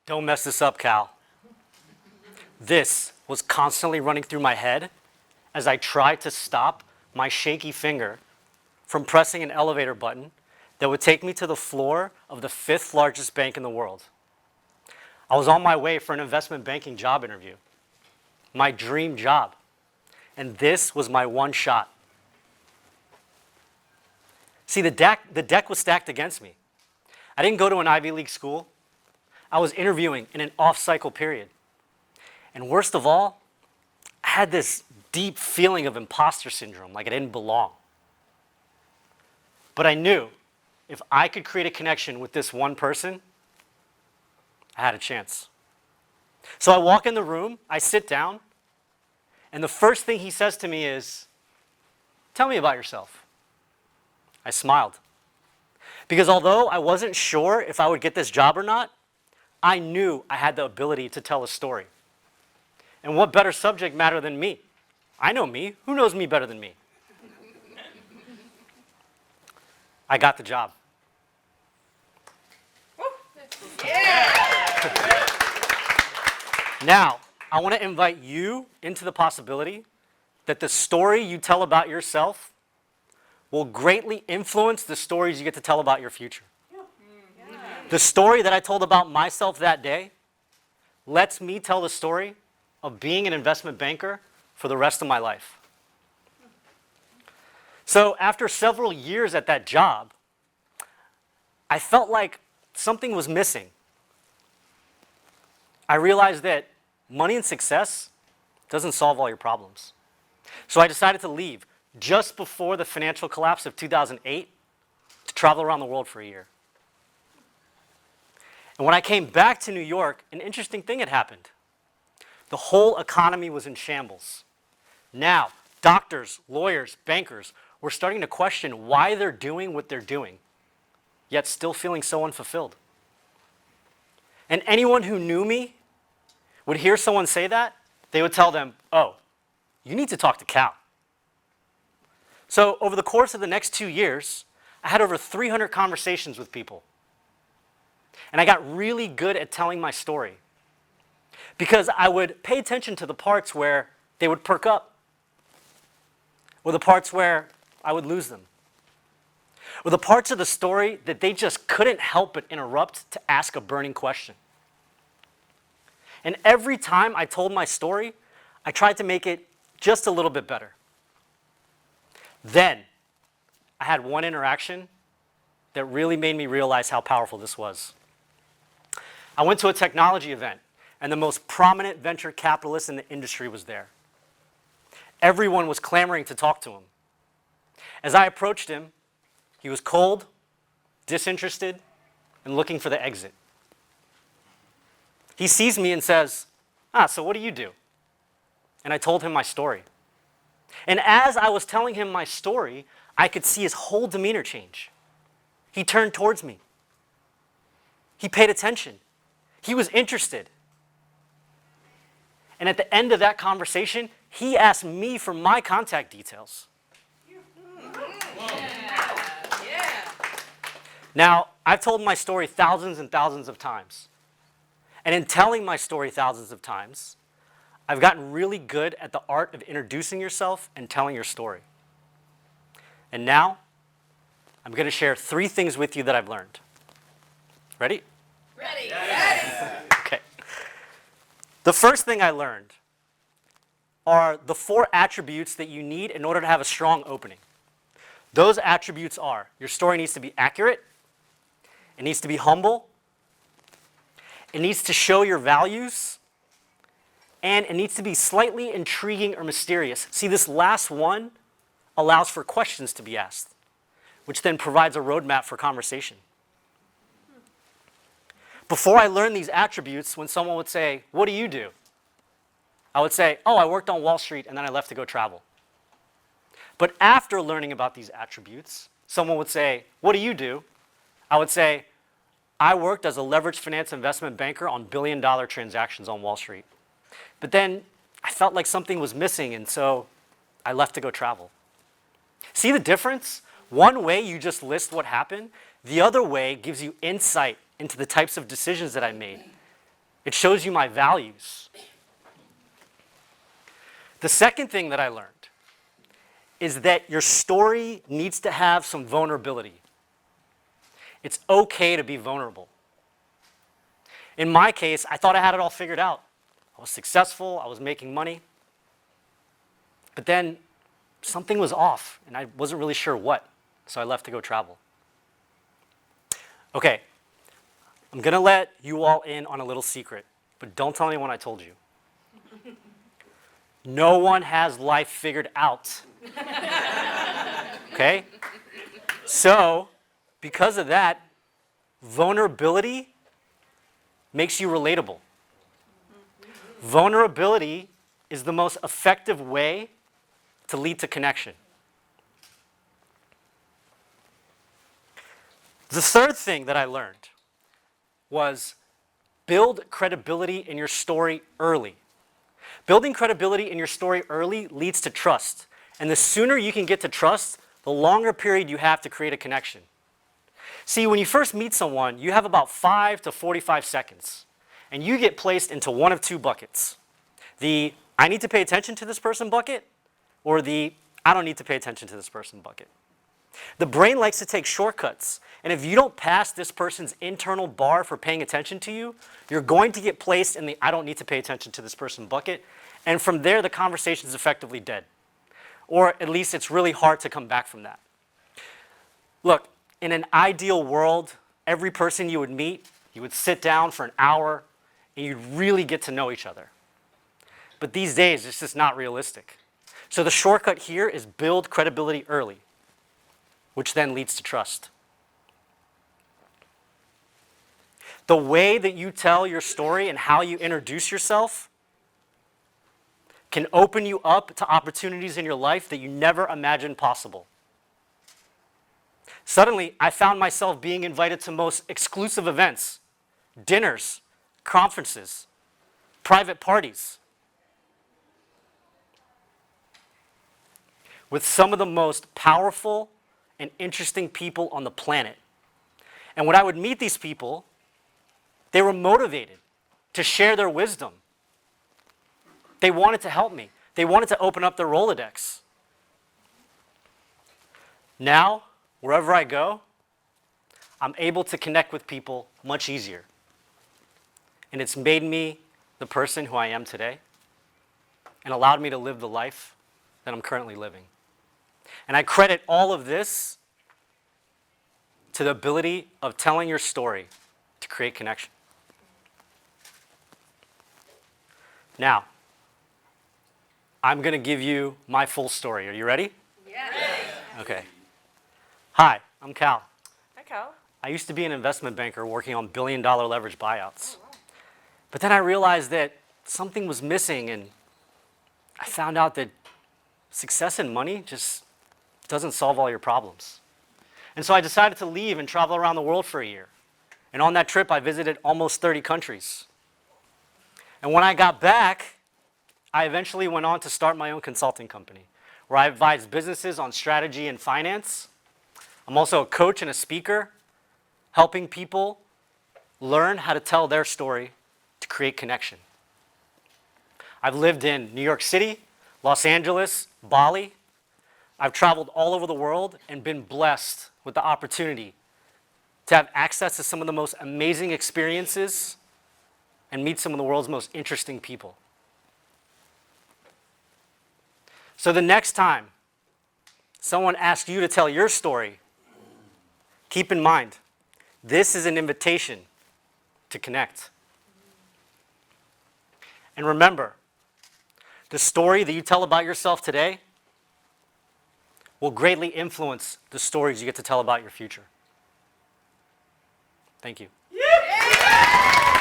Don't mess this up, Cal. This was constantly running through my head as I tried to stop my shaky finger from pressing an elevator button that would take me to the floor of the 5th largest bank in the world. I was on my way for an investment banking job interview, my dream job, and this was my one shot. See, the deck was stacked against me. I didn't go to an Ivy League school. I was interviewing in an off-cycle period. And worst of all, I had this deep feeling of imposter syndrome, like I didn't belong. But I knew if I could create a connection with this one person, I had a chance. So I walk in the room, I sit down, and the first thing he says to me is, "Tell me about yourself." I smiled. Because although I wasn't sure if I would get this job or not, I knew I had the ability to tell a story. And what better subject matter than me? I know me. Who knows me better than me? I got the job. Now, I want to invite you into the possibility that the story you tell about yourself will greatly influence the stories you get to tell about your future. The story that I told about myself that day lets me tell the story of being an investment banker for the rest of my life. So after several years at that job, I felt like something was missing. I realized that money and success doesn't solve all your problems. So I decided to leave just before the financial collapse of 2008 to travel around the world for a year. And when I came back to New York, an interesting thing had happened. The whole economy was in shambles. Now, doctors, lawyers, bankers were starting to question why they're doing what they're doing, yet still feeling so unfulfilled. And anyone who knew me would hear someone say that, they would tell them, "Oh, you need to talk to Cal." So over the course of the next 2 years, I had over 300 conversations with people. And I got really good at telling my story because I would pay attention to the parts where they would perk up, or the parts where I would lose them, or the parts of the story that they just couldn't help but interrupt to ask a burning question. And every time I told my story, I tried to make it just a little bit better. Then I had one interaction that really made me realize how powerful this was. I went to a technology event, and the most prominent venture capitalist in the industry was there. Everyone was clamoring to talk to him. As I approached him, he was cold, disinterested, and looking for the exit. He sees me and says, "So what do you do?" And I told him my story. And as I was telling him my story, I could see his whole demeanor change. He turned towards me. He paid attention. He was interested. And at the end of that conversation, he asked me for my contact details. Now, I've told my story thousands and thousands of times. And in telling my story thousands of times, I've gotten really good at the art of introducing yourself and telling your story. And now, I'm going to share 3 things with you that I've learned. Ready? Ready. Yes. Okay. The first thing I learned are the 4 attributes that you need in order to have a strong opening. Those attributes are, your story needs to be accurate, it needs to be humble, it needs to show your values, and it needs to be slightly intriguing or mysterious. See, this last one allows for questions to be asked, which then provides a roadmap for conversation. Before I learned these attributes, when someone would say, "What do you do?" I would say, "Oh, I worked on Wall Street and then I left to go travel." But after learning about these attributes, someone would say, "What do you do?" I would say, "I worked as a leveraged finance investment banker on billion-dollar transactions on Wall Street. But then I felt like something was missing, and so I left to go travel." See the difference? One way you just list what happened. The other way gives you insight into the types of decisions that I made. It shows you my values. The second thing that I learned is that your story needs to have some vulnerability. It's okay to be vulnerable. In my case, I thought I had it all figured out. I was successful, I was making money. But then something was off, and I wasn't really sure what, so I left to go travel. Okay, I'm gonna let you all in on a little secret, but don't tell anyone I told you. No one has life figured out. Okay? So, because of that, vulnerability makes you relatable. Vulnerability is the most effective way to lead to connection. The third thing that I learned was build credibility in your story early. Building credibility in your story early leads to trust. And the sooner you can get to trust, the longer period you have to create a connection. See, when you first meet someone, you have about 5 to 45 seconds. And you get placed into one of two buckets. The I need to pay attention to this person bucket, or the I don't need to pay attention to this person bucket. The brain likes to take shortcuts. And if you don't pass this person's internal bar for paying attention to you, you're going to get placed in the I don't need to pay attention to this person bucket. And from there, the conversation is effectively dead. Or at least it's really hard to come back from that. Look, in an ideal world, every person you would meet, you would sit down for an hour and you'd really get to know each other. But these days, it's just not realistic. So the shortcut here is build credibility early, which then leads to trust. The way that you tell your story and how you introduce yourself can open you up to opportunities in your life that you never imagined possible. Suddenly, I found myself being invited to most exclusive events, dinners, conferences, private parties, with some of the most powerful and interesting people on the planet. And when I would meet these people, they were motivated to share their wisdom. They wanted to help me. They wanted to open up their Rolodex. Now, wherever I go, I'm able to connect with people much easier. And it's made me the person who I am today and allowed me to live the life that I'm currently living. And I credit all of this to the ability of telling your story to create connection. Now, I'm going to give you my full story. Are you ready? Yes. Okay. Hi, I'm Cal. Hi, Cal. I used to be an investment banker working on billion-dollar leverage buyouts. But then I realized that something was missing, and I found out that success and money just doesn't solve all your problems. And so I decided to leave and travel around the world for a year. And on that trip, I visited almost 30 countries. And when I got back, I eventually went on to start my own consulting company, where I advise businesses on strategy and finance. I'm also a coach and a speaker, helping people learn how to tell their story to create connection. I've lived in New York City, Los Angeles, Bali. I've traveled all over the world and been blessed with the opportunity to have access to some of the most amazing experiences and meet some of the world's most interesting people. So the next time someone asks you to tell your story, keep in mind, this is an invitation to connect. And remember, the story that you tell about yourself today will greatly influence the stories you get to tell about your future. Thank you. Yeah.